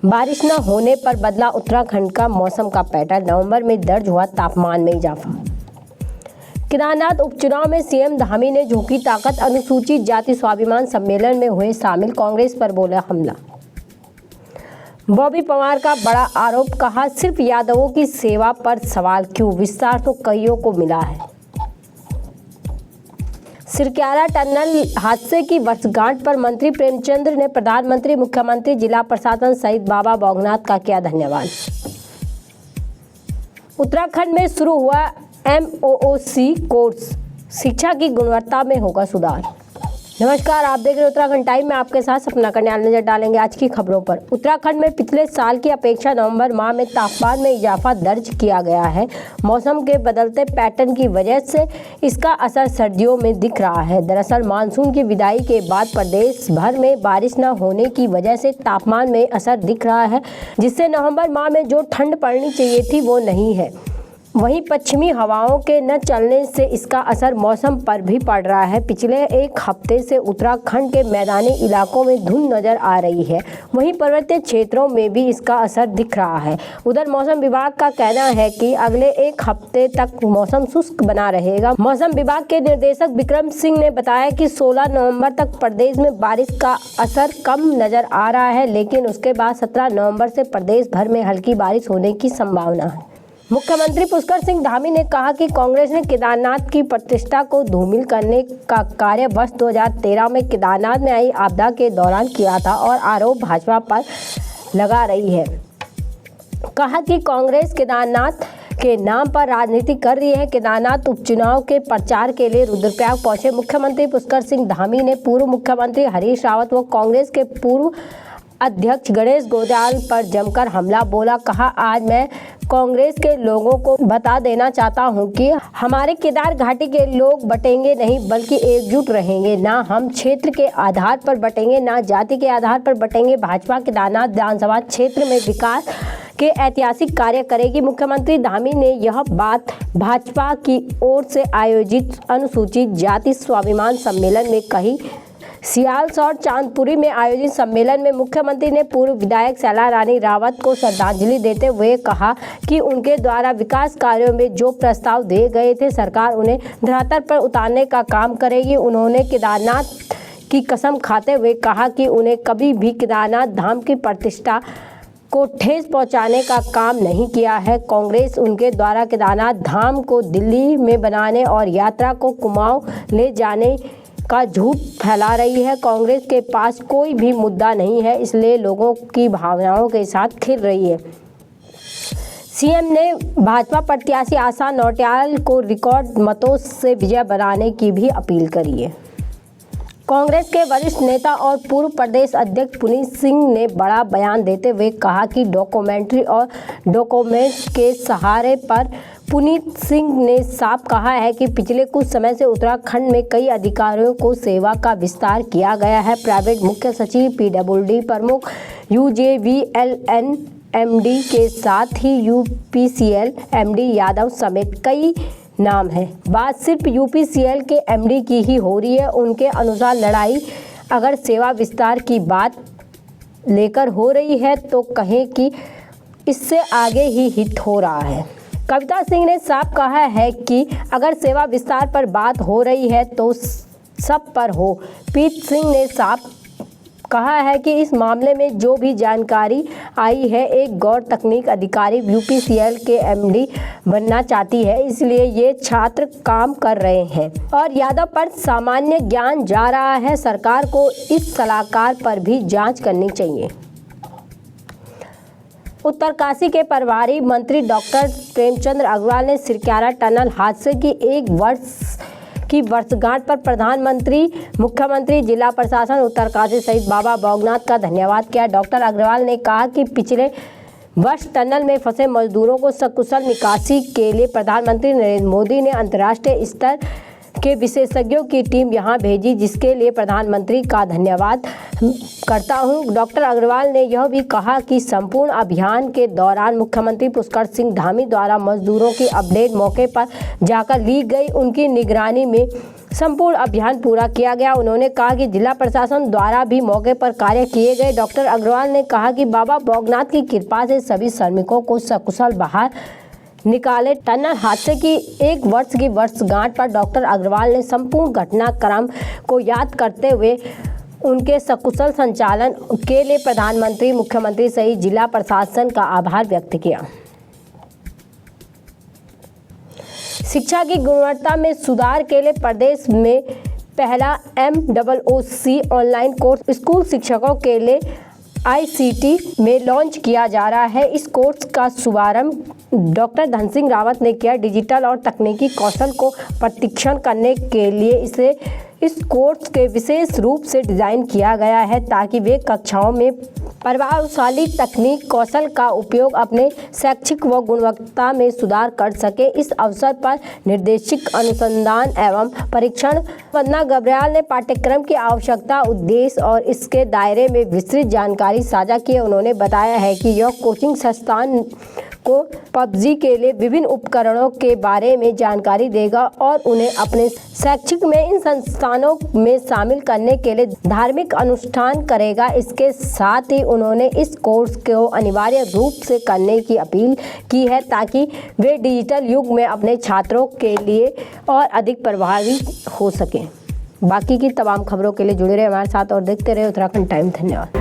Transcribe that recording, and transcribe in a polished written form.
बारिश न होने पर बदला उत्तराखंड का मौसम का पैटर्न। नवंबर में दर्ज हुआ तापमान में इजाफा। केदारनाथ उपचुनाव में सीएम धामी ने झोंकी ताकत। अनुसूचित जाति स्वाभिमान सम्मेलन में हुए शामिल। कांग्रेस पर बोला हमला। बॉबी पवार का बड़ा आरोप, कहा सिर्फ यादवों की सेवा पर सवाल क्यों, विस्तार तो कईयों को मिला है। सिरक्याला टनल हादसे की वर्षगांठ पर मंत्री प्रेमचंद ने प्रधानमंत्री, मुख्यमंत्री, जिला प्रशासन सहित बाबा बागनाथ का किया धन्यवाद। उत्तराखंड में शुरू हुआ MOOC कोर्स, शिक्षा की गुणवत्ता में होगा सुधार। नमस्कार, आप देख रहे हैं उत्तराखंड टाइम में आपके साथ सपना कन्याल। नजर डालेंगे आज की खबरों पर। उत्तराखंड में पिछले साल की अपेक्षा नवंबर माह में तापमान में इजाफा दर्ज किया गया है। मौसम के बदलते पैटर्न की वजह से इसका असर सर्दियों में दिख रहा है। दरअसल मानसून की विदाई के बाद प्रदेश भर में बारिश न होने की वजह से तापमान में असर दिख रहा है, जिससे नवंबर माह में जो ठंड पड़नी चाहिए थी वो नहीं है। वहीं पश्चिमी हवाओं के न चलने से इसका असर मौसम पर भी पड़ रहा है। पिछले एक हफ्ते से उत्तराखंड के मैदानी इलाकों में धुंध नजर आ रही है, वहीं पर्वतीय क्षेत्रों में भी इसका असर दिख रहा है। उधर मौसम विभाग का कहना है कि अगले एक हफ्ते तक मौसम शुष्क बना रहेगा। मौसम विभाग के निदेशक विक्रम सिंह ने बताया कि 16 नवंबर तक प्रदेश में बारिश का असर कम नजर आ रहा है, लेकिन उसके बाद 17 नवंबर से प्रदेश भर में हल्की बारिश होने की संभावना है। मुख्यमंत्री पुष्कर सिंह धामी ने कहा कि कांग्रेस ने केदारनाथ की प्रतिष्ठा को धूमिल करने का कार्य वर्ष 2013 में केदारनाथ में आई आपदा के दौरान किया था और आरोप भाजपा पर लगा रही है। कहा कि कांग्रेस केदारनाथ के नाम पर राजनीति कर रही है। केदारनाथ उपचुनाव के प्रचार के लिए रुद्रप्रयाग पहुंचे मुख्यमंत्री पुष्कर सिंह धामी ने पूर्व मुख्यमंत्री हरीश रावत व कांग्रेस के पूर्व अध्यक्ष गणेश गोयल पर जमकर हमला बोला। कहा आज मैं कांग्रेस के लोगों को बता देना चाहता हूं कि हमारे केदार घाटी के लोग बटेंगे नहीं, बल्कि एकजुट रहेंगे। ना हम क्षेत्र के आधार पर बटेंगे, ना जाति के आधार पर बटेंगे। भाजपा केदारनाथ विधानसभा क्षेत्र में विकास के ऐतिहासिक कार्य करेगी। मुख्यमंत्री धामी ने यह बात भाजपा की ओर से आयोजित अनुसूचित जाति स्वाभिमान सम्मेलन में कही। सियालसौर चांदपुरी में आयोजित सम्मेलन में मुख्यमंत्री ने पूर्व विधायक शैला रानी रावत को श्रद्धांजलि देते हुए कहा कि उनके द्वारा विकास कार्यों में जो प्रस्ताव दिए गए थे, सरकार उन्हें धरातल पर उतारने का काम करेगी। उन्होंने केदारनाथ की कसम खाते हुए कहा कि उन्हें कभी भी केदारनाथ धाम की प्रतिष्ठा को ठेस पहुंचाने का काम नहीं किया है। कांग्रेस उनके द्वारा केदारनाथ धाम को दिल्ली में बनाने और यात्रा को कुमाऊं ले जाने का झूठ फैला रही है। कांग्रेस के पास कोई भी मुद्दा नहीं है, इसलिए लोगों की भावनाओं के साथ खेल रही है। सीएम ने भाजपा प्रत्याशी आशा नौटियाल को रिकॉर्ड मतों से विजय बनाने की भी अपील करी है। कांग्रेस के वरिष्ठ नेता और पूर्व प्रदेश अध्यक्ष पुनीत सिंह ने बड़ा बयान देते हुए कहा कि डॉक्यूमेंट्री और डॉक्यूमेंट के सहारे पर पुनीत सिंह ने साफ कहा है कि पिछले कुछ समय से उत्तराखंड में कई अधिकारियों को सेवा का विस्तार किया गया है। प्राइवेट मुख्य सचिव, PWD प्रमुख, UJVLN MD के साथ ही UPCL MD यादव समेत कई नाम है। बात सिर्फ UPCL के MD की ही हो रही है। उनके अनुसार लड़ाई अगर सेवा विस्तार की बात लेकर हो रही है तो कहें कि इससे आगे ही हित हो रहा है। कविता सिंह ने साफ कहा है कि अगर सेवा विस्तार पर बात हो रही है तो सब पर हो। पीत सिंह ने साफ कहा है कि इस मामले में जो भी जानकारी आई है, एक गौर तकनीक अधिकारी UPCL के MD बनना चाहती है, इसलिए ये छात्र काम कर रहे हैं और यादव पर सामान्य ज्ञान जा रहा है। सरकार को इस सलाहकार पर भी जांच करनी चाहिए। उत्तरकाशी के प्रभारी मंत्री डॉक्टर प्रेमचंद अग्रवाल ने सिरक्याला टनल हादसे की एक वर्ष की वर्षगांठ पर प्रधानमंत्री, मुख्यमंत्री, जिला प्रशासन उत्तरकाशी सहित बाबा बागनाथ का धन्यवाद किया। डॉक्टर अग्रवाल ने कहा कि पिछले वर्ष टनल में फंसे मजदूरों को सकुशल निकासी के लिए प्रधानमंत्री नरेंद्र मोदी ने अंतर्राष्ट्रीय स्तर के विशेषज्ञों की टीम यहां भेजी, जिसके लिए प्रधानमंत्री का धन्यवाद करता हूं। डॉक्टर अग्रवाल ने यह भी कहा कि संपूर्ण अभियान के दौरान मुख्यमंत्री पुष्कर सिंह धामी द्वारा मजदूरों की अपडेट मौके पर जाकर ली गई, उनकी निगरानी में संपूर्ण अभियान पूरा किया गया। उन्होंने कहा कि जिला प्रशासन द्वारा भी मौके पर कार्य किए गए। डॉक्टर अग्रवाल ने कहा कि बाबा भोगनाथ की कृपा से सभी श्रमिकों को सकुशल बाहर निकाले। टनल हादसे की 1 वर्ष की वर्षगांठ पर डॉक्टर अग्रवाल ने संपूर्ण घटनाक्रम को याद करते हुए उनके सकुशल संचालन के लिए प्रधानमंत्री, मुख्यमंत्री सहित जिला प्रशासन का आभार व्यक्त किया। शिक्षा की गुणवत्ता में सुधार के लिए प्रदेश में पहला MOOC ऑनलाइन कोर्स स्कूल शिक्षकों के लिए ICT में लॉन्च किया जा रहा है। इस कोर्स का शुभारंभ डॉक्टर धन सिंह रावत ने किया। डिजिटल और तकनीकी कौशल को प्रशिक्षण करने के लिए इस कोर्स के विशेष रूप से डिज़ाइन किया गया है ताकि वे कक्षाओं में प्रभावशाली तकनीक कौशल का उपयोग अपने शैक्षिक व गुणवत्ता में सुधार कर सके। इस अवसर पर निर्देशक अनुसंधान एवं परीक्षण वंदना गब्रियाल ने पाठ्यक्रम की आवश्यकता, उद्देश्य और इसके दायरे में विस्तृत जानकारी साझा की। उन्होंने बताया है कि यह कोचिंग संस्थान को PUBG के लिए विभिन्न उपकरणों के बारे में जानकारी देगा और उन्हें अपने शैक्षिक में इन संस्थानों में शामिल करने के लिए धार्मिक अनुष्ठान करेगा। इसके साथ ही उन्होंने इस कोर्स को अनिवार्य रूप से करने की अपील की है ताकि वे डिजिटल युग में अपने छात्रों के लिए और अधिक प्रभावी हो सकें। बाकी की तमाम खबरों के लिए जुड़े रहे हमारे साथ और देखते रहे उत्तराखंड टाइम। धन्यवाद।